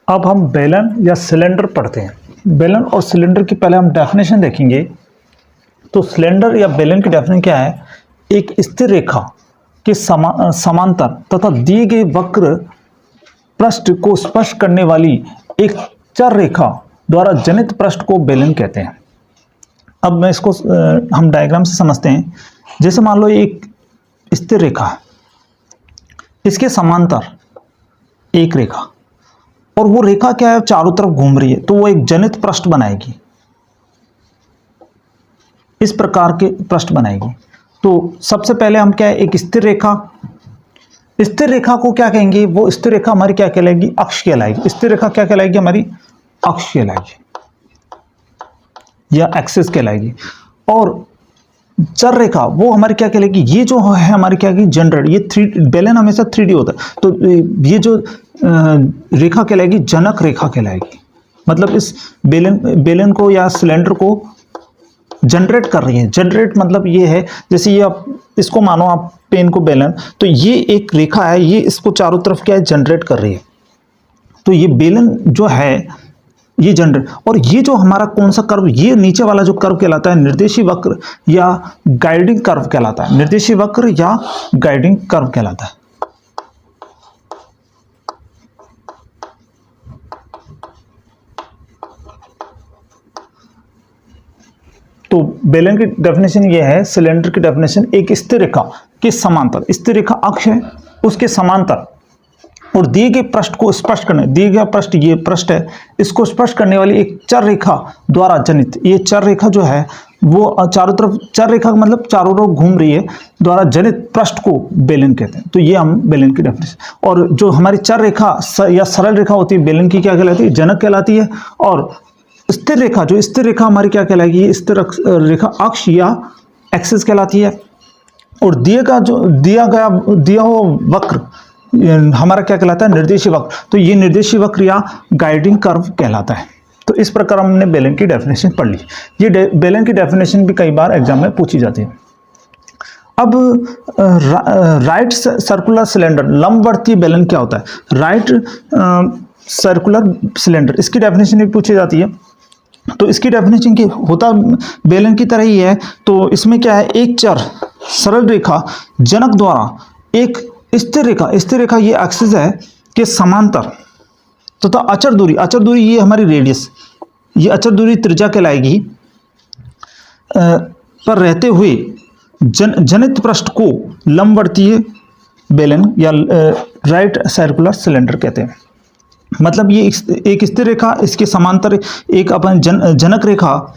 अब हम बेलन या सिलेंडर पढ़ते हैं। बेलन और सिलेंडर की पहले हम डेफिनेशन देखेंगे। तो सिलेंडर या बेलन की डेफिनेशन क्या है? एक स्थिर रेखा के समांतर तथा दिए गए वक्र पृष्ठ को स्पर्श करने वाली एक चर रेखा द्वारा जनित पृष्ठ को बेलन कहते हैं। अब मैं इसको हम डायग्राम से समझते हैं। जैसे मान लो एक स्थिर रेखा है, इसके समांतर एक रेखा, और वो रेखा क्या है, चारों तरफ घूम रही है, तो वो एक जनित पृष्ठ बनाएगी, इस प्रकार के पृष्ठ बनाएगी। तो सबसे पहले हम क्या है, एक स्थिर रेखा, स्थिर रेखा को क्या कहेंगे? वो स्थिर रेखा हमारी क्या कहलाएगी? अक्ष कहलाएगी। स्थिर रेखा क्या कहलाएगी? हमारी अक्ष कहलाएगी या एक्सिस कहलाएगी। और चर रेखा वो हमारी क्या कहलाएगी? ये जो है हमारी क्या कहलाएगी? जनरेट। ये बेलन हमेशा 3D होता है, तो ये जो रेखा कहलाएगी जनक रेखा कहलाएगी। मतलब इस बेलन को या सिलेंडर को जनरेट कर रही है। जनरेट मतलब ये है, जैसे ये आप इसको मानो, आप पेन को बेलन, तो ये एक रेखा है, ये इसको चारों तरफ क्या है, जनरेट कर रही है। तो ये बेलन जो है ये जनरेट, और ये जो हमारा कौन सा कर्व, ये नीचे वाला जो कर्व कहलाता है निर्देशी वक्र या गाइडिंग कर्व कहलाता है। निर्देशी वक्र या गाइडिंग कर्व कहलाता है। तो बेलन की डेफिनेशन ये है, सिलेंडर की डेफिनेशन एक स्थिर रेखा के समांतर, स्थिर रेखा अक्ष है उसके समांतर और दिए गए पृष्ठ को स्पर्श करने, दिए गया पृष्ठ ये पृष्ठ है, इसको स्पर्श करने वाली एक चर रेखा द्वारा जनित, ये चर रेखा जो है वो चारों तरफ, चर रेखा का मतलब चारों तरफ घूम रही है, द्वारा जनित पृष्ठ को बेलन कहते हैं। तो ये हम बेलन की डेफिनेशन। और जो हमारी चर रेखा या सरल रेखा होती है बेलन की क्या कहलाती है? जनक कहलाती है। और स्थिर रेखा, जो स्थिर रेखा हमारी क्या कहलाएगी? स्थिर रेखा अक्ष या एक्सिस कहलाती है। और दिया हुआ वक्र हमारा क्या कहलाता है? निर्देशी वक्र। तो ये निर्देशी वक्र या गाइडिंग कर्व कहलाता है। तो इस प्रकार हमने बेलन की डेफिनेशन पढ़ ली। ये बेलन की डेफिनेशन भी कई बार एग्जाम में पूछी जाती है। अब राइट सर्कुलर सिलेंडर, लंबवर्तीय बेलन क्या होता है? राइट सर्कुलर सिलेंडर, इसकी डेफिनेशन भी पूछी जाती है। तो इसकी डेफिनेशन की होता बेलन की तरह ही है। तो इसमें क्या है, एक चर सरल रेखा जनक द्वारा एक स्थिर रेखा ये एक्सिस है के समांतर तथा अचर दूरी ये हमारी रेडियस, ये अचर दूरी त्रिज्या कहलाएगी, पर रहते हुए जनित पृष्ठ को लंबवर्तीय बेलन या राइट सर्कुलर सिलेंडर कहते हैं। मतलब ये एक स्थिर रेखा, इसके समांतर एक अपन जनक रेखा,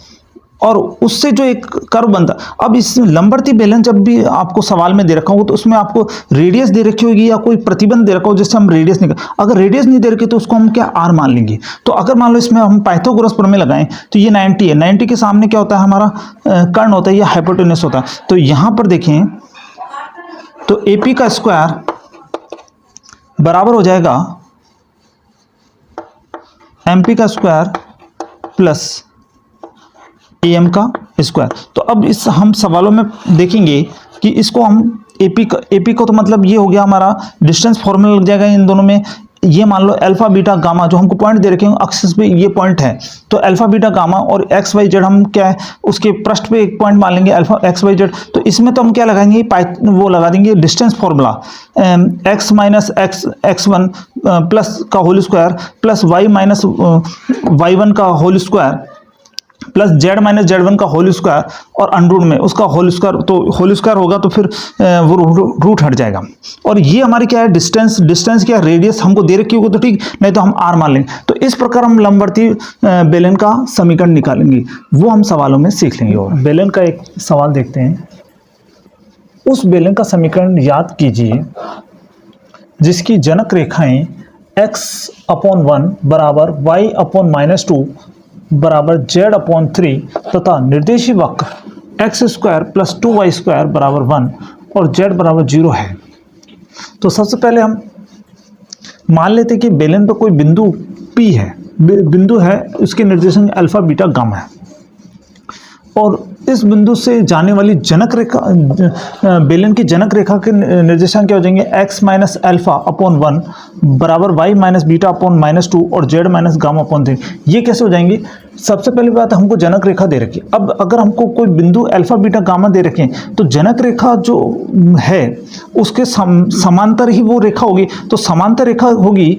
और उससे जो एक कर्व बनता। अब इस लंबवर्तीय बेलन जब भी आपको सवाल में दे रखा हो तो उसमें आपको रेडियस दे रखी होगी या कोई प्रतिबंध दे रखा हो, जिससे हम रेडियस निकाल, अगर रेडियस नहीं दे रखी तो उसको हम क्या आर मान लेंगे। तो अगर मान लो इसमें हम पाइथागोरस प्रमेय लगाएं तो ये 90 है, 90 के सामने क्या होता है? हमारा कर्ण होता है या हाइपोटेन्यूस होता है। तो यहां पर देखें तो AP का स्क्वायर बराबर हो जाएगा MP का स्क्वायर प्लस AM का स्क्वायर। तो अब इस हम सवालों में देखेंगे कि इसको हम AP को तो मतलब ये हो गया हमारा डिस्टेंस फॉर्मूला लग जाएगा इन दोनों में। ये मान लो अल्फा बीटा गामा जो हमको पॉइंट दे रखे हैं एक्सिस पे ये पॉइंट है, तो अल्फा बीटा गामा और एक्स वाई जेड हम क्या है उसके पृष्ठ पे एक पॉइंट मान लेंगे अल्फा एक्स वाई जेड। तो इसमें तो हम क्या लगाएंगे? वो लगा देंगे distance formula, x minus x1 plus का whole square plus y minus y1 का whole square plus z minus z1 का होल स्क्वायर और अंडरूट में उसका होल स्क्वायर। तो होल स्क्वायर होगा तो फिर वो रूट हट जाएगा। और ये हमारी क्या है? डिस्टेंस क्या, रेडियस हमको दे रखी होगी तो ठीक, नहीं तो हम r मान लेंगे। तो इस प्रकार हम लंबवर्तीय बेलन का समीकरण निकालेंगे, वो हम सवालों में सीख लेंगे। और बेलन का एक सवाल देखते हैं। उस बेलन का समीकरण याद कीजिए जिसकी जनक रेखाएं x/1 बराबर y/-2 बराबर z/3 तथा निर्देशी वक्र x² प्लस 2y² बराबर 1 और z बराबर 0 है। तो सबसे पहले हम मान लेते हैं कि बेलन पर कोई बिंदु P है, बिंदु है, उसके निर्देशन अल्फा बीटा गामा है। और इस बिंदु से जाने वाली जनक रेखा, बेलन की जनक रेखा के निर्देशांक क्या हो जाएंगे, x माइनस अल्फा अपॉन 1 बराबर y माइनस बीटा अपॉन -2 और z माइनस गामा अपॉन 3। ये कैसे हो जाएंगे? सबसे पहली बात, हमको जनक रेखा दे रखी है। अब अगर हमको कोई बिंदु अल्फा बीटा गामा दे रखे हैं तो जनक रेखा जो है उसके समांतर ही वो रेखा होगी। तो समांतर रेखा होगी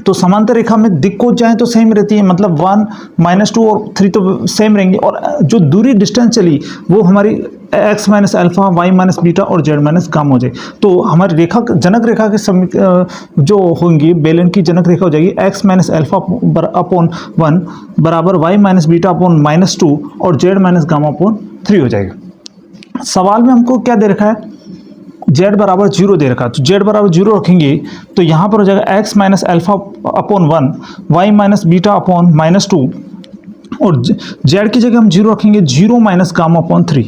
तो समांतर रेखा में दिक् को जाए तो सेम रहती है, मतलब 1 -2 और 3 तो सेम रहेंगे, और जो दूरी डिस्टेंस चली वो हमारी x minus alpha, y minus beta और z माइनस गामा हो जाए। तो हमारी रेखा, जनक रेखा के जो होंगी, बेलन की जनक रेखा हो जाएगी x माइनस अल्फा अपॉन 1 बराबर y माइनस बीटा अपॉन -2 और z माइनस गामा अपॉन 3 हो जाएगा। सवाल में हमको क्या दे रखा है, z बराबर 0 दे रखा है, तो z बराबर 0 रखेंगे तो यहाँ पर हो जाएगा x minus alpha upon 1 y minus beta upon -2 और z की जगह हम 0 रखेंगे 0 माइनस गामा अपॉन 3।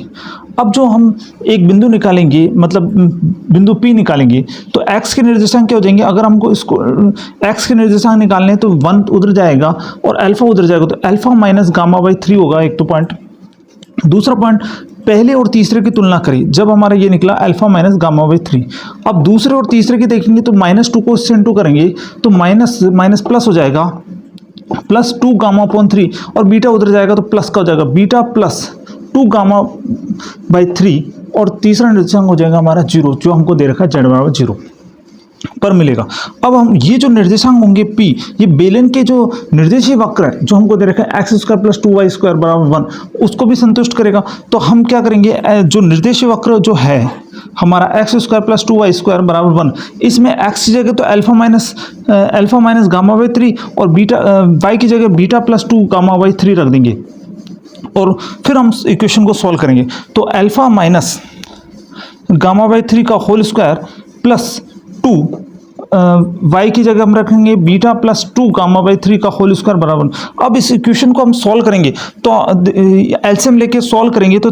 अब जो हम एक बिंदु निकालेंगे, मतलब बिंदु P निकालेंगे, तो x के निर्देशांक क्या हो जाएंगे? अगर हमको इसको x के निर्देशांक निकालने हैं तो 1 उधर जाएगा और अल्फा उधर जाएगा, तो अल्फा माइनस गामा बाई 3 होगा एक तो पॉइंट। दूसरा पॉइंट, पहले और तीसरे की तुलना करी, जब हमारा ये निकला अल्फा माइनस गामा बाई 3। अब दूसरे और तीसरे की देखेंगे तो -2 को इससे इंटू करेंगे तो माइनस प्लस हो जाएगा, +2 गामा अपॉन 3 और बीटा उधर जाएगा तो प्लस का हो जाएगा, बीटा प्लस 2 गामा बाई 3 और तीसरा निर्देशांक हो जाएगा हमारा 0, जो हमको दे रखा है z बराबर 0 पर मिलेगा। अब हम ये जो निर्देशांक होंगे P, ये बेलन के जो निर्देशीय वक्र है जो हमको दे रखा है x² + 2y² बराबर 1, उसको भी संतुष्ट करेगा। तो हम क्या करेंगे, जो निर्देशीय वक्र जो है हमारा x² + 2y² बराबर 1, इसमें x की जगह तो अल्फा माइनस गामा बाई 3 और बीटा y की जगह बीटा प्लस 2 गामा बाई 3 रख देंगे और फिर हम इक्वेशन को सॉल्व करेंगे। तो अल्फा माइनस गामा बाई 3 का होल स्क्वायर प्लस 2 y की जगह हम रखेंगे बीटा प्लस 2 गामा बाई 3 का होल स्क्वायर बराबर। अब इस इक्वेशन को हम सॉल्व करेंगे तो एलसीएम लेके सॉल्व करेंगे तो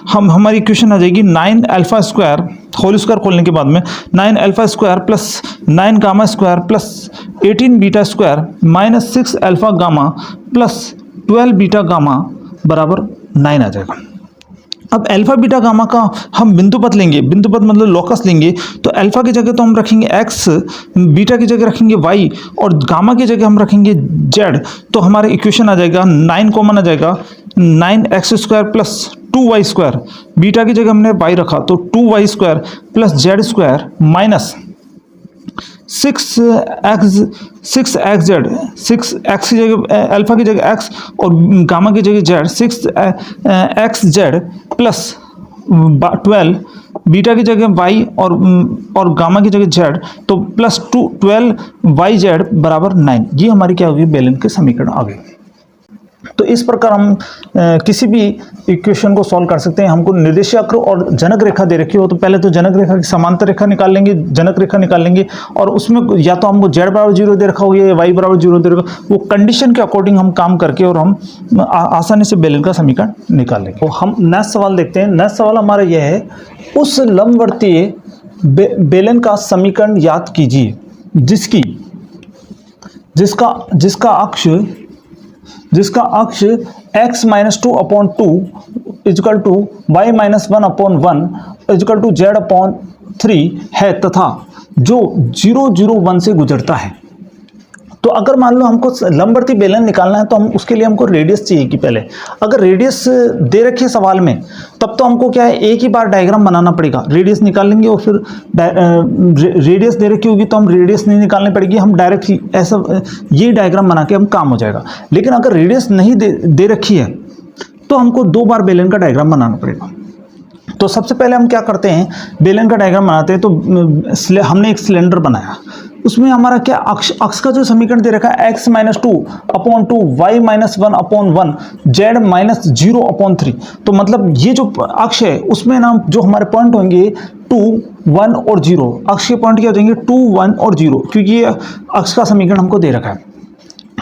हमारी इक्वेशन आ जाएगी 9 अल्फा स्क्वायर, होल स्क्वायर खोलने के बाद में 9 alpha square plus 9 gamma square plus 18 beta square minus 6 alpha gamma plus 12 beta gamma बराबर 9 आ जाएगा। अब अल्फा बीटा गामा का हम बिंदुपथ लेंगे, बिंदुपथ मतलब लोकस लेंगे, तो अल्फा की जगह तो हम रखेंगे x, बीटा की जगह रखेंगे y और गामा की जगह हम रखेंगे z। तो हमारा इक्वेशन आ जाएगा 9 कॉमन आ जाएगा, 9x² प्लस 2y², बीटा की जगह हमने y रखा तो 2y² plus z² minus 6xz, 6x की जगह अल्फा की जगह x और गामा की जगह z, 6xz प्लस 12, बीटा की जगह y और गामा की जगह z, तो प्लस 12yz बराबर 9। ये हमारी क्या होगी, बेलन के समीकरण आ गए। तो इस प्रकार हम किसी भी इक्वेशन को सॉल्व कर सकते हैं। हमको निर्देशीय वक्र और जनक रेखा दे रखी हो तो पहले तो जनक रेखा की समांतर रेखा निकाल लेंगे, जनक रेखा निकाल लेंगे और उसमें या तो हमको z बराबर 0 दे रखा हो या y बराबर 0 दे रखा, वो कंडीशन के अकॉर्डिंग हम काम करके और हम आसानी से बेलन का समीकरण निकाल लेंगे। तो हम नेक्स्ट सवाल देखते हैं। नेक्स्ट सवाल हमारा यह है, उस लंबवर्तीय बेलन का समीकरण याद कीजिए जिसका अक्ष x minus 2 upon 2 equal to y minus 1 upon 1 equal to z upon 3 है तथा जो 0 0 1 से गुजरता है। तो अगर मान लो हमको लंबवर्ती बेलन निकालना है तो हम उसके लिए हमको रेडियस चाहिए कि पहले अगर रेडियस दे रखी है सवाल में तब तो हमको क्या है, एक ही बार डायग्राम बनाना पड़ेगा, रेडियस निकाल लेंगे और फिर रेडियस दे रखी होगी तो हम रेडियस नहीं निकालनी पड़ेगी, हम डायरेक्ट ऐसा ये डायग्राम बना के हम काम हो जाएगा। लेकिन अगर रेडियस नहीं दे रखी है तो हमको 2 बार बेलन का डायग्राम बनाना पड़ेगा। तो सबसे पहले हम क्या करते हैं, बेलन का डायग्राम बनाते हैं। तो हमने एक सिलेंडर बनाया, उसमें हमारा क्या अक्ष का जो समीकरण दे रखा है x minus 2 upon 2 y minus 1 upon 1 z minus 0 upon 3। तो मतलब ये जो अक्ष है उसमें ना जो हमारे पॉइंट होंगे 2, 1 और 0, अक्ष के पॉइंट क्या हो जाएंगे 2, 1 और 0, क्योंकि ये अक्ष का समीकरण हमको दे रखा है।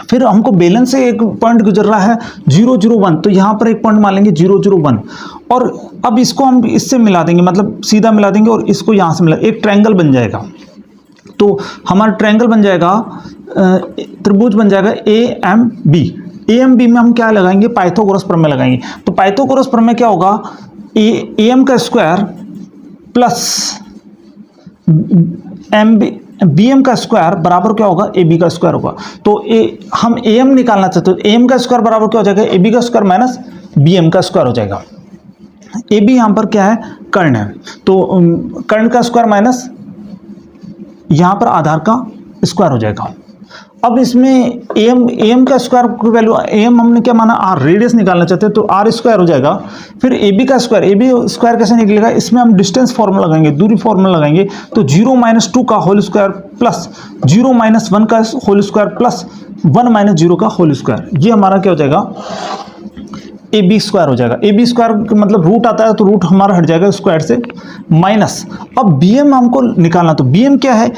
फिर हमको बेलन से एक पॉइंट गुजर रहा है 0, 0, 1, तो यहाँ पर एक पॉइंट मान लेंगे 0, 0, 1 और अब इसको हम इससे मिला देंगे, मतलब सीधा मिला देंगे और इसको यहाँ से मिला, एक ट्रायंगल बन जाएगा। तो हमारा ट्रायंगल बन जाएगा, त्रिभुज बन जाएगा AMB, ए एम बी में हम क्या लगाएंगे, पाइथागोरस प्रमेय लगाएंगे। तो पाइथागोरस प्रमेय क्या होगा, ए एम का square plus M B M का स्क्वायर बराबर क्या होगा, ए बी का स्क्वायर होगा। तो हम ए एम निकालना चाहते हो, ए एम का स्क्वायर बराबर क्या हो जाएगा, ए बी का स्क्वायर माइनस बी एम का स्क्वायर हो जाएगा। ए बी यहाँ पर क्या है, कर्ण है, तो कर्ण का स्क्वायर माइनस यहाँ पर आधार का स्क्वायर हो जाएगा। अब इसमें एम का स्क्वायर की वैल्यू, एम हमने क्या माना, आर, रेडियस निकालना चाहते हैं तो आर स्क्वायर हो जाएगा। फिर ए बी का स्क्वायर, ए बी स्क्वायर कैसे निकलेगा, इसमें हम डिस्टेंस फॉर्मूला लगाएंगे, दूरी फॉर्मूला लगाएंगे। तो 0 - 2 का होल स्क्वायर प्लस 0 - 1 का होल स्क्वायर प्लस 1 - 0 का होल स्क्वायर, ये हमारा क्या हो जाएगा, ए बी स्क्वायर हो जाएगा। ए बी स्क्वायर मतलब रूट आता है तो रूट हमारा हट जाएगा स्क्वायर से, माइनस अब बी एम हमको निकालना, तो बी एम क्या है,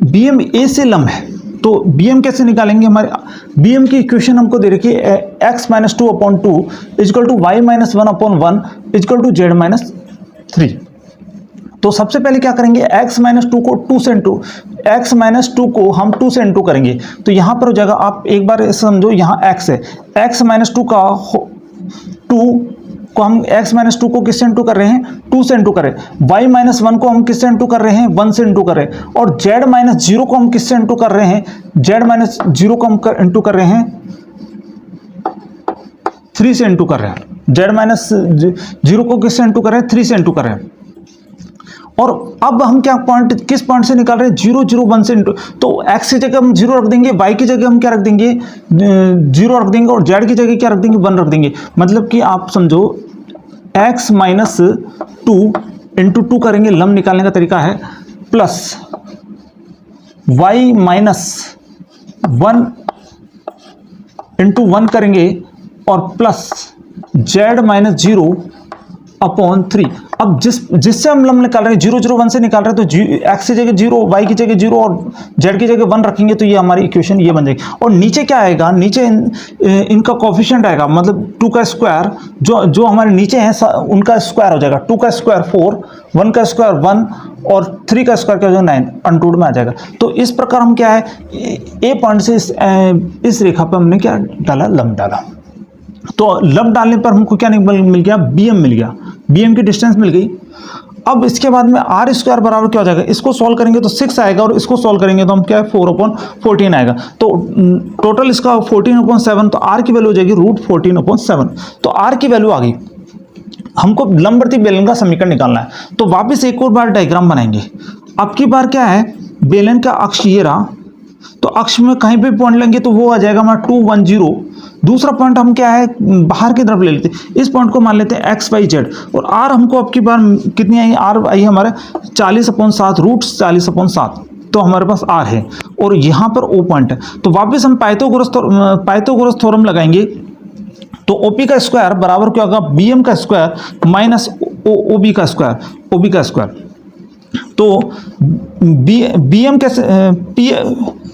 बी एम ए से लंब है। तो बी एम कैसे निकालेंगे, हमारे बी एम की इक्वेशन हमको दे रखी है x - 2/2 equal to y - 1/1 equal to z - 3। तो सबसे पहले क्या करेंगे, x - 2 को 2 से इंटू, x - 2 को हम 2 से इंटू करेंगे तो यहाँ पर हो जाएगा, आप एक बार समझो यहाँ x है, x - 2 का 2 को हम x - 2 को किससे इंटू कर रहे हैं, 2 से इंटू करें, y - 1 को हम किससे इंटू कर रहे हैं, 1 से इंटू करें, और z - 0 को हम किससे इंटू कर रहे हैं, z - 0 को हम इंटू कर रहे हैं 3 से इंटू कर रहे हैं, z - 0 को किससे इंटू कर रहे हैं, 3 से इंटू कर रहे हैं। और अब हम क्या पॉइंट, किस पॉइंट से निकाल रहे हैं, 0 0 1 से इंटू, तो x की जगह हम 0 रख देंगे, y की जगह हम क्या रख देंगे, 0 रख देंगे, और z की जगह क्या रख देंगे, 1 रख देंगे। मतलब कि आप समझो x - 2 इंटू 2 करेंगे, लंब निकालने का तरीका है, प्लस y - 1 इंटू 1 करेंगे, और प्लस z - 0/3। अब जिससे हम लंब निकाल रहे हैं 0 0 1 से निकाल रहे हैं, तो x की जगह 0, y की जगह 0 और z की जगह 1 रखेंगे, तो ये हमारी इक्वेशन ये बन जाएगी। और नीचे क्या आएगा, नीचे इनका कोफिशिएंट आएगा, मतलब 2 का स्क्वायर, जो हमारे नीचे हैं उनका स्क्वायर हो जाएगा, 2 का स्क्वायर 4, 1 का स्क्वायर 1 और 3 का स्क्वायर क्या हो जाएगा 9, अंटूड में आ जाएगा। तो इस प्रकार हम क्या है, ए पॉइंट से इस रेखा पर हमने क्या डाला, लंब डाला। तो लंब डालने पर हमको क्या मिल गया, बी एम मिल गया, बी एम की डिस्टेंस मिल गई। अब इसके बाद में आर स्क्वायर बराबर क्या हो जाएगा, इसको सॉल्व करेंगे तो 6 आएगा, और इसको सॉल्व करेंगे तो हम क्या है 4/14 आएगा। तो टोटल इसका 14/7, तो आर की वैल्यू हो जाएगी √14/7। तो आर की वैल्यू आ गई। हमको लंबवर्ती बेलन का समीकरण निकालना है, तो वापस एक और बार डायग्राम बनाएंगे। अब की बार क्या है, बेलन का अक्ष ये रहा, तो अक्ष में कहीं भी पॉइंट लेंगे तो वो आ जाएगा हमारा 2 1 0। दूसरा पॉइंट हम क्या है, बाहर की तरफ ले लेते हैं, इस पॉइंट को मान लेते हैं x y z, और r हमको अब की बार कितनी आई, r आई हमारे 40/7, √40/7, तो हमारे पास r है, और यहाँ पर o पॉइंट है। तो वापस हम पाइथागोरस थ्योरम लगाएंगे, तो OP का स्क्वायर बराबर क्या होगा, BM का स्क्वायर माइनस OB का स्क्वायर। तो BM कैसे,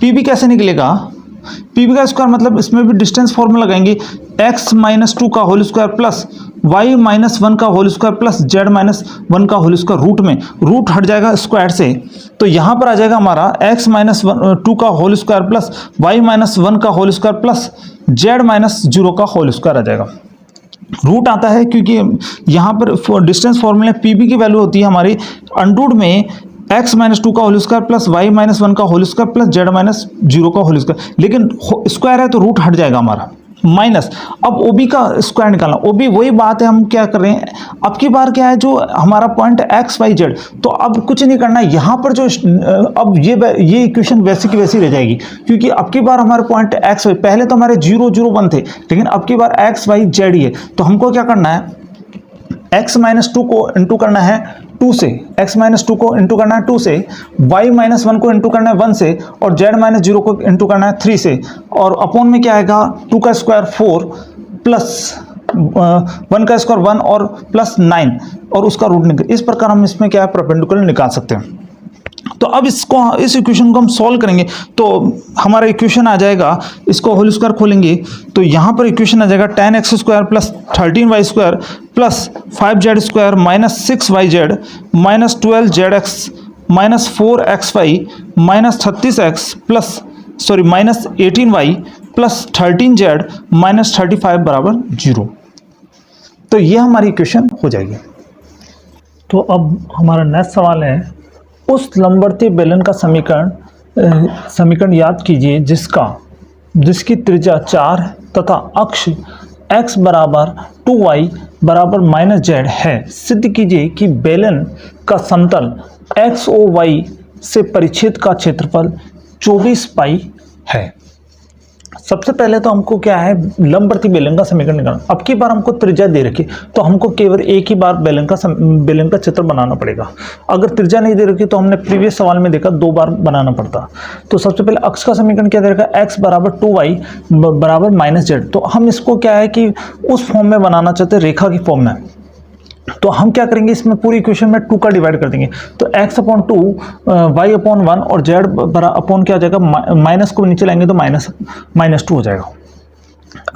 PB कैसे निकलेगा, PB का स्क्वायर मतलब इसमें भी डिस्टेंस फॉर्मूला लगाएंगे, x - 2 का होल स्क्वायर प्लस y - 1 का होल स्क्वायर प्लस z - 1 का होल स्क्वायर, रूट में रूट हट जाएगा स्क्वायर से, तो यहाँ पर आ जाएगा हमारा x - 2 का होल स्क्वायर प्लस y - 1 का होल स्क्वायर प्लस z - 0 का होल स्क्वायर आ जाएगा। रूट आता है क्योंकि यहाँ पर डिस्टेंस फॉर्मूले PB की वैल्यू होती है हमारी अंडूड में x - 2 का होल स्क्वायर प्लस y - 1 का होल स्क्वायर प्लस z - 0 का होल स्क्वायर, लेकिन स्क्वायर है तो रूट हट जाएगा हमारा, माइनस। अब OB का स्क्वायर निकालना, OB वही बात है, हम क्या कर रहे हैं, अब की बार क्या है, जो हमारा पॉइंट x y z, तो अब कुछ नहीं करना है यहाँ पर, जो अब ये इक्वेशन वैसी की वैसी रह जाएगी, क्योंकि अब की बार हमारे पॉइंट x y, पहले तो हमारे 0 0 1 थे, लेकिन अब की बार x y z ही है। तो हमको क्या करना है, x - 2 को इंटू करना है 2 से, x - 2 को इंटू करना है 2 से, y - 1 को इंटू करना है 1 से, और z - 0 को इंटू करना है 3 से, और अपॉन में क्या आएगा, 2 का स्क्वायर 4 प्लस 1 का स्क्वायर 1 और प्लस 9, और उसका रूट निकल। इस प्रकार हम इसमें क्या है, परपेंडिकुलर निकाल सकते हैं। तो अब इस इक्वेशन को हम सॉल्व करेंगे, तो हमारा इक्वेशन आ जाएगा, इसको होल स्क्वायर खोलेंगे तो यहाँ पर इक्वेशन आ जाएगा 10x² plus 13y² plus 5z² minus 6yz minus 12zx minus 4xy minus 36x plus minus 18y plus 13z minus 35 बराबर 0। तो ये हमारी इक्वेशन हो जाएगी। तो अब हमारा नेक्स्ट सवाल है, उस लंबवर्तीय बेलन का समीकरण याद कीजिए जिसकी त्रिज्या 4 तथा अक्ष x बराबर 2y बराबर माइनस z है। सिद्ध कीजिए कि बेलन का समतल x o y से परिच्छेद का क्षेत्रफल 24 पाई है। सबसे पहले तो हमको क्या है, लंबवर्तीय बेलन का समीकरण निकालना। अब की बार हमको त्रिज्या दे रखी तो हमको केवल एक ही बार बेलन का चित्र बनाना पड़ेगा। अगर त्रिज्या नहीं दे रखी तो हमने प्रीवियस सवाल में देखा 2 बार बनाना पड़ता। तो सबसे पहले अक्ष का समीकरण क्या दे रखा है, x बराबर 2y बराबर माइनस z। तो हम इसको क्या है कि उस फॉर्म में बनाना चाहते हैं, रेखा की फॉर्म में। तो हम क्या करेंगे, इसमें पूरी इक्वेशन में 2 का डिवाइड कर देंगे। तो x अपॉन 2 y अपॉन 1 और z अपॉन क्या हो जाएगा, माइनस को नीचे लाएंगे तो माइनस 2 हो जाएगा।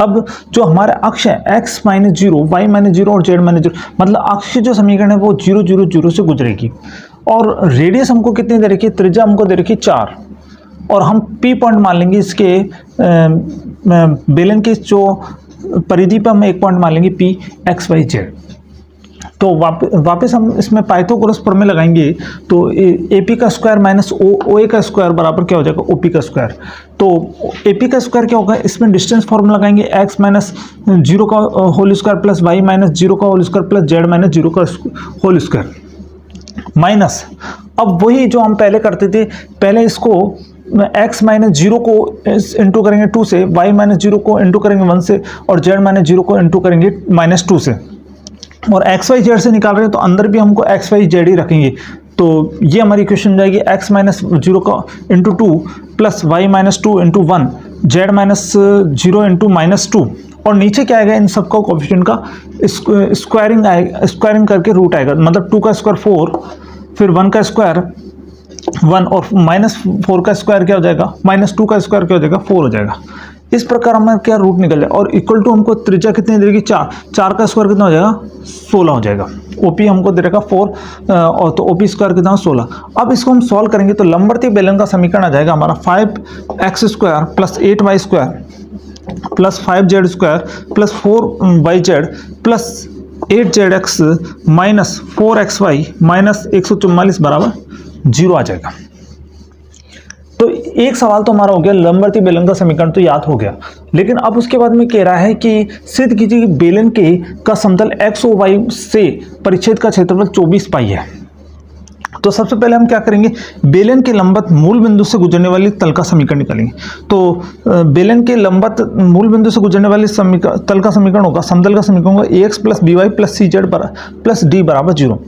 अब जो हमारे अक्ष है x माइनस 0, y माइनस 0 और z माइनस 0, मतलब अक्ष की जो समीकरण है वो 0 0 0 से गुजरेगी। और रेडियस हमको कितनी दे रखी है, त्रिज्या हमको दे रखी है 4, और हम p पॉइंट मान लेंगे इसके बेलन के जो परिधि पर हम एक पॉइंट मान लेंगे p x y z। तो वापस हम इसमें पाइथागोरस प्रमेय लगाएंगे तो AP का स्क्वायर माइनस OA का स्क्वायर बराबर क्या हो जाएगा, OP का स्क्वायर। तो AP का स्क्वायर क्या होगा, इसमें डिस्टेंस फॉर्मूला लगाएंगे x माइनस 0 का whole square plus y minus 0 का whole square plus z minus 0 का होल स्क्वायर माइनस, अब वही जो हम पहले करते थे, पहले इसको x माइनस 0 को इंटू करेंगे 2 से, y माइनस 0 को इंटू करेंगे 1 से, और z माइनस 0 को इंटू करेंगे माइनस 2 से। और एक्स वाई जेड से निकाल रहे हैं तो अंदर भी हमको एक्स वाई जेड ही रखेंगे। तो ये हमारी इक्वेशन जाएगी x माइनस 0 का into 2 plus y minus 2 into 1, z minus 0 into minus 2, और नीचे क्या आएगा, इन सबका कोएफिशिएंट का स्क्वायरिंग आएगा, स्क्वायरिंग करके रूट आएगा। मतलब 2 का स्क्वायर 4, फिर 1 का स्क्वायर 1, और माइनस 4 का स्क्वायर क्या हो जाएगा, माइनस 2 का स्क्वायर क्या हो जाएगा, 4 हो जाएगा। इस प्रकार हमारा क्या रूट निकल जाए, और इक्वल टू हमको त्रिज्या कितनी दे देगी, 4 का स्क्वायर कितना हो जाएगा, 16 हो जाएगा। OP हमको दे रखा 4, और तो OP स्क्वायर कितना, 16। अब इसको हम सॉल्व करेंगे तो लंबवर्तीय बेलन का समीकरण आ जाएगा हमारा 5x square plus 8y square plus 5z square plus 4yz plus 8zx minus 4xy minus 144 बराबर 0 आ जाएगा। तो एक सवाल तो हमारा हो गया, लंबवर्तीय बेलन का समीकरण तो याद हो गया। लेकिन अब उसके बाद में कह रहा है कि सिद्ध कीजिए कि बेलन का समतल x और y से परिच्छेद का क्षेत्रफल 24 पाई है। तो सबसे पहले हम क्या करेंगे, बेलन के लंबवत मूल बिंदु से गुजरने वाली तल का समीकरण निकालेंगे। तो बेलन के लंबवत मूल बिंदु से गुजरने वाली तल का समीकरण होगा, समतल का समीकरण होगा ax plus by plus cz plus d बराबर 0।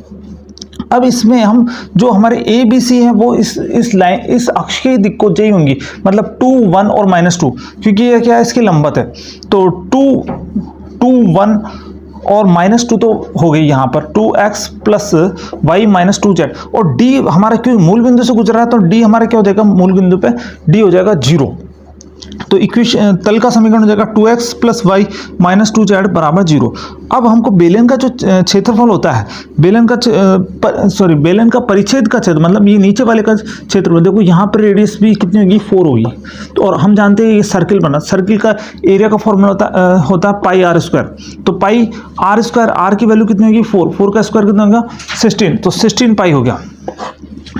अब इसमें हम जो हमारे ए बी सी है वो इस अक्ष के दिक्कोजयी होंगी, मतलब 2 1 और -2, क्योंकि ये क्या है, इसके लंबवत है। तो 2 1 और -2 तो हो गई यहाँ पर 2x plus y minus 2z, और d हमारा क्यों मूल बिंदु से गुजर रहा है तो d हमारा क्या हो जाएगा, मूल बिंदु पे d हो जाएगा 0। तो इक्वेशन तल का समीकरण हो जाएगा 2x plus Y minus 2z बराबर 0। अब हमको बेलन का जो क्षेत्रफल होता है, बेलन का परिच्छेद का क्षेत्र, मतलब ये नीचे वाले का क्षेत्रफल, देखो यहाँ पर रेडियस भी कितनी होगी, 4 होगी। तो और हम जानते हैं ये सर्किल बना, सर्किल का एरिया का फॉर्मूला होता है पाई आर स्क्वायर। तो पाई आर स्क्वायर, आर की वैल्यू कितनी होगी, 4 का स्क्वायर कितना होगा, 16, तो 16 पाई हो गया।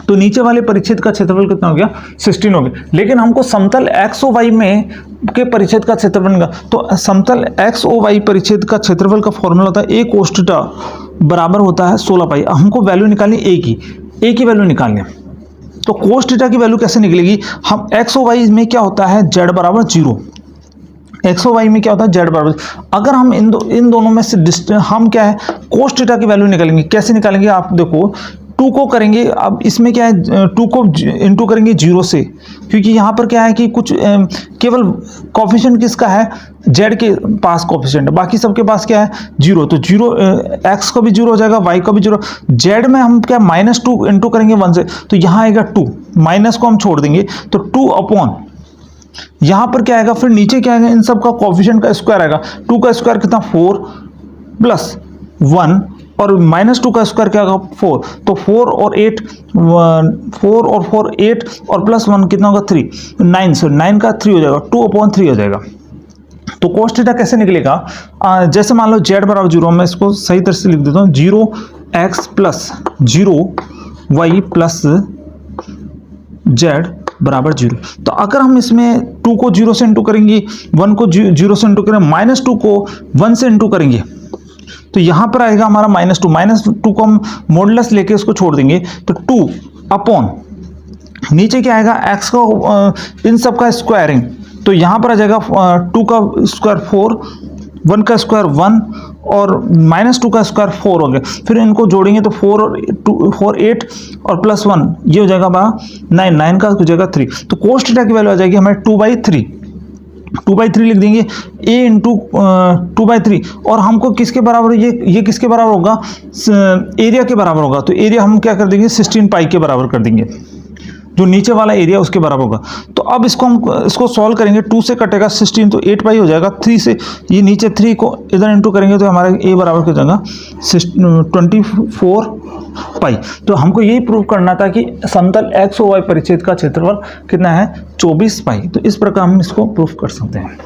तो नीचे वाले परिच्छेद का क्षेत्रफल कितना हो गया, 16 हो गया। लेकिन हमको समतल x और y में के परिच्छेद का क्षेत्रफल निकालना, तो समतल x और y परिच्छेद का क्षेत्रफल का फॉर्मूला होता है a cos थीटा बराबर होता है 16 पाई। हमको वैल्यू निकालनी a की वैल्यू निकालनी है। तो cos थीटा की वैल्यू कैसे निकलेगी, हम x और y में क्या होता है, z बराबर 0, एक्स और वाई में क्या होता है, जेड बराबर। अगर हम इन दोनों में से हम क्या है, कोस थीटा की वैल्यू निकालेंगे। कैसे निकालेंगे, आप देखो 2 को करेंगे, अब इसमें क्या है, 2 को इंटू करेंगे 0 से, क्योंकि यहाँ पर क्या है कि कुछ केवल कोफिशिएंट किसका है, जेड के पास कोफिशिएंट है, बाकी सबके पास क्या है, 0। तो 0 एक्स का भी 0 हो जाएगा, वाई का भी 0। जेड में हम क्या -2 इंटू करेंगे 1 से, तो यहाँ आएगा 2, माइनस को हम छोड़ देंगे तो 2 अपॉन यहाँ पर क्या आएगा, फिर नीचे क्या आएगा, इन सब का कोफिशिएंट का स्क्वायर आएगा। 2 का स्क्वायर कितना, 4 प्लस 1 और -2 का स्क्वायर क्या होगा 4, तो 4 और 8 8 और +1 कितना होगा 3, 9, सो 9 का 3 हो जाएगा, 2/3 हो जाएगा। तो cos थीटा कैसे निकलेगा, जैसे मान लो z बराबर 0, मैं इसको सही तरह से लिख देता हूँ, 0x + 0y + z बराबर 0। तो अगर हम इसमें 2 को 0 से इंटू करेंगे, 1 को 0 से इंटू करेंगे, -2 को 1 से इंटू करेंगे, तो यहाँ पर आएगा हमारा -2 को हम मॉडुलस लेके उसको छोड़ देंगे, तो 2 अपॉन नीचे क्या आएगा x का इन सब का स्क्वायरिंग, तो यहाँ पर आ जाएगा 2 का स्क्वायर 4, 1 का स्क्वायर 1 और -2 का स्क्वायर 4 हो गया। फिर इनको जोड़ेंगे तो 4 8 और +1 ये हो जाएगा हमारा 9, 9 का हो जाएगा 3। तो cos थीटा की वैल्यू आ जाएगी हमारे 2/3, 2/3 लिख देंगे, a इंटू 2/3। और हमको किसके बराबर, ये किसके बराबर होगा, एरिया के बराबर होगा। तो एरिया हम क्या कर देंगे 16 पाई के बराबर कर देंगे, जो नीचे वाला एरिया उसके बराबर होगा। तो अब इसको सॉल्व करेंगे, 2 से कटेगा 16 तो 8 पाई हो जाएगा, 3 से ये नीचे 3 को इधर इंटू करेंगे तो हमारा a बराबर हो जाएगा 24 पाई। तो हमको यही प्रूव करना था कि समतल x और y परिच्छेद का क्षेत्रफल कितना है 24 पाई। तो इस प्रकार हम इसको प्रूव कर सकते हैं।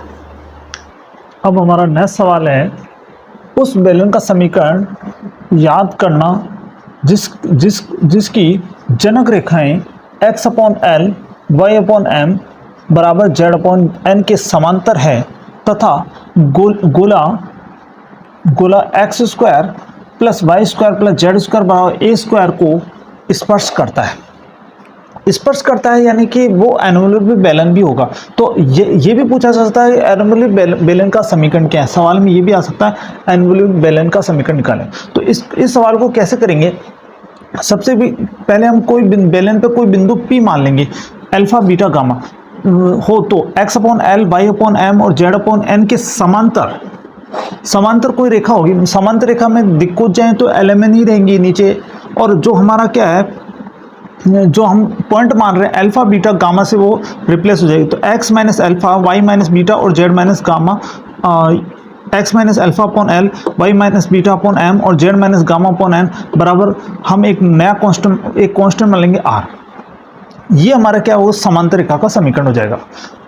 अब हमारा नेक्स्ट सवाल है, उस बेलन का समीकरण याद करना जिसकी जनक रेखाएं x/L y/m बराबर z/n के समांतर है तथा गोला x² + y² + z² बराबर a² को स्पर्श करता है। स्पर्श करता है यानी कि वो एनवलप बेलन भी होगा। तो ये भी पूछा जा सकता है एनवलप बेलन का समीकरण क्या है, सवाल में ये भी आ सकता है एनवलप बेलन का समीकरण निकालें। तो इस सवाल को कैसे करेंगे, सबसे भी पहले हम कोई बेलन पे कोई बिंदु P मान लेंगे, अल्फा बीटा गामा हो, तो x/L y/m और z/n के समांतर कोई रेखा होगी। समांतर रेखा में दिक्कत जाए तो LMN ही रहेंगी नीचे, और जो हमारा क्या है, जो हम पॉइंट मान रहे हैं अल्फा बीटा गामा से वो रिप्लेस हो जाएगी। तो x - अल्फा y - बीटा और z - गामा, x - अल्फा/L y - बीटा/m और z - गामा/n बराबर हम एक नया कांस्टेंट मान लेंगे r। ये हमारा क्या वो समांतर रेखा का समीकरण हो जाएगा।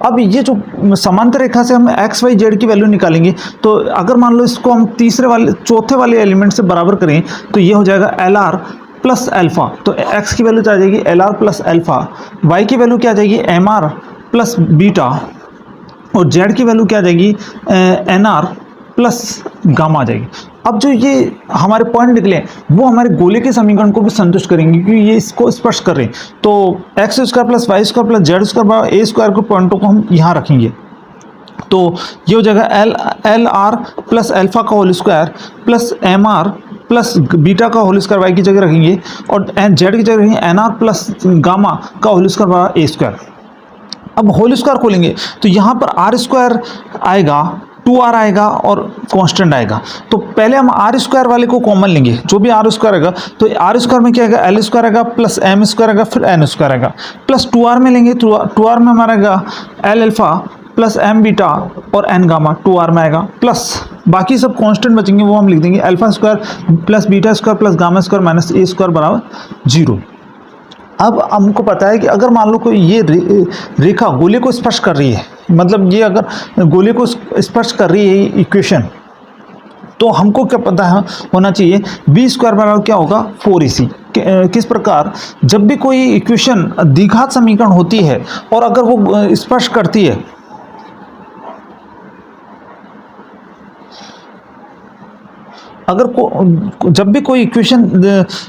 अब ये जो समांतर रेखा से हम x y z की वैल्यू निकालेंगे, तो अगर मान लो इसको हम चौथे वाले एलिमेंट से बराबर करें तो ये हो जाएगा LR + अल्फा। तो x की वैल्यू क्या आ जाएगी LR + अल्फा, y की वैल्यू क्या आ जाएगी MR + बीटा और z की वैल्यू क्या आ जाएगी NR + गामा आ जाएगी। अब जो ये हमारे पॉइंट निकले वो हमारे गोले के समीकरण को भी संतुष्ट करेंगे, क्योंकि ये इसको स्पर्श कर रहे हैं। तो x² + y² + z² बराबर a² के पॉइंटों को हम यहाँ रखेंगे, तो ये हो जाएगा LR + अल्फा का होल स्क्वायर + MR + बीटा का होल स्क्वायर y की जगह रखेंगे, और z की जगह रखेंगे NR + गामा का होल स्क्वायर बराबर a²। अब होल स्क्वायर खोलेंगे तो यहाँ पर r² आएगा, 2r आएगा और कांस्टेंट आएगा। तो पहले हम r² वाले को कॉमन लेंगे, जो भी r² आएगा, तो r² में क्या आएगा L² आएगा + m² आएगा फिर n² आएगा, प्लस 2r में लेंगे, 2r में हमारा आएगा L अल्फा + m बीटा और n गामा 2r में आएगा, प्लस बाकी सब कांस्टेंट बचेंगे वो हम लिख देंगे अल्फा² + बीटा² + गामा² - a² बराबर 0। अब हमको पता है कि अगर मान लो कोई ये रेखा गोले को स्पर्श कर रही है, मतलब ये अगर गोले को स्पर्श कर रही है इक्वेशन, तो हमको क्या पता है होना चाहिए b² बराबर क्या होगा 4ac। किस प्रकार, जब भी कोई इक्वेशन द्विघात समीकरण होती है और अगर वो स्पर्श करती है, जब भी कोई इक्वेशन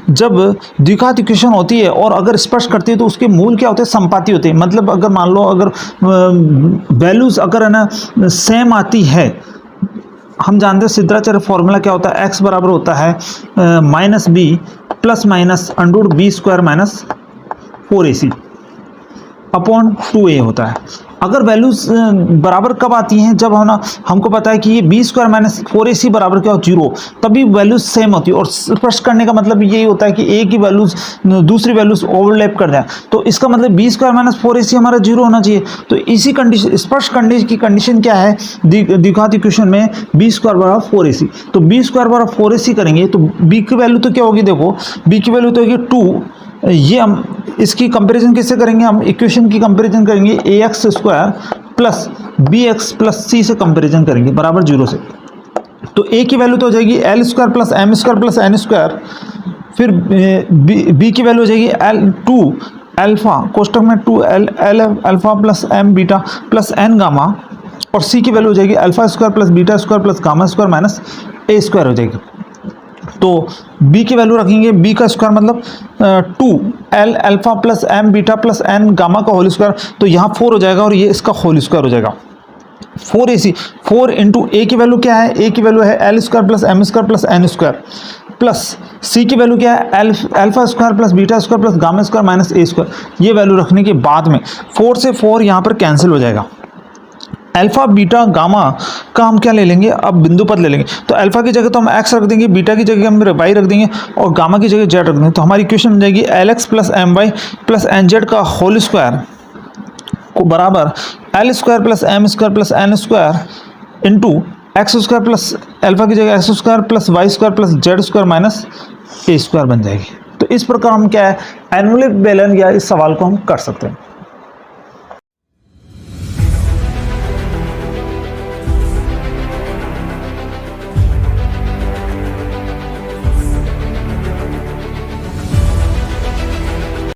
जब द्विघात इक्वेशन होती है और अगर स्पर्श करती है तो उसके मूल क्या होते हैं समपाती होते हैं। मतलब अगर मान लो अगर वैल्यूज अगर है ना सेम आती है, हम जानते हैं सिद्धाचार्य फॉर्मूला क्या होता है, x बराबर होता है -b ± √b² - 4ac/2a होता है। अगर वैल्यूज बराबर कब आती हैं, जब हमको पता है कि ये बी स्क्वायर माइनस 4ac बराबर क्या हो 0, तभी वैल्यूज सेम होती है। और स्पष्ट करने का मतलब यही होता है कि ए की वैल्यूज दूसरी वैल्यूज ओवरलैप कर जाए, तो इसका मतलब बी स्क्वायर माइनस 4ac हमारा 0 होना चाहिए। तो इसी कंडीशन, स्पष्ट कंडीशन की कंडीशन क्या है दिखाती क्वेश्चन में, बी स्क्वायर बराबर 4ac। तो बी स्क्वायर बराबर 4ac करेंगे तो बी की वैल्यू तो क्या होगी, देखो बी की वैल्यू तो होगी 2। ये हम इसकी कंपैरिजन कैसे करेंगे, हम इक्वेशन की कंपैरिजन करेंगे ax square plus bx plus c से कंपैरिजन करेंगे बराबर 0 से। तो a की वैल्यू तो हो जाएगी L square plus M square plus N square, फिर b की वैल्यू हो जाएगी L2 अल्फा कोष्टक में 2 L alpha plus m beta plus n gamma, और c की वैल्यू हो जाएगी alpha square plus beta square plus gamma square minus a square हो जाएगी। तो b की वैल्यू रखेंगे, b का स्क्वायर मतलब 2 alpha plus m beta plus n gamma का होल स्क्वायर, तो यहाँ 4 हो जाएगा और ये इसका होल स्क्वायर हो जाएगा 4ac। 4 इंटू ए की वैल्यू क्या है, ए की वैल्यू है L square plus M square plus N square, plus C की वैल्यू क्या है alpha square plus beta square plus gamma square minus A square. ये वैल्यू रखने के बाद में 4 से 4 यहाँ पर कैंसिल हो जाएगा। अल्फा बीटा गामा का हम क्या ले लेंगे, अब बिंदु पद ले लेंगे। तो अल्फा की जगह तो हम एक्स रख देंगे, बीटा की जगह हम वाई रख देंगे, और गामा की जगह जेड रख देंगे। तो हमारी इक्वेशन बन जाएगी L X plus M Y plus N Z का होल स्क्वायर को बराबर L square plus M square plus N square into X square plus alpha की जगह X square plus Y square plus Z square minus A square बन जाएगी। तो इस प्रकार हम क्या है एनुअल बेलन या इस सवाल को हम कर सकते हैं।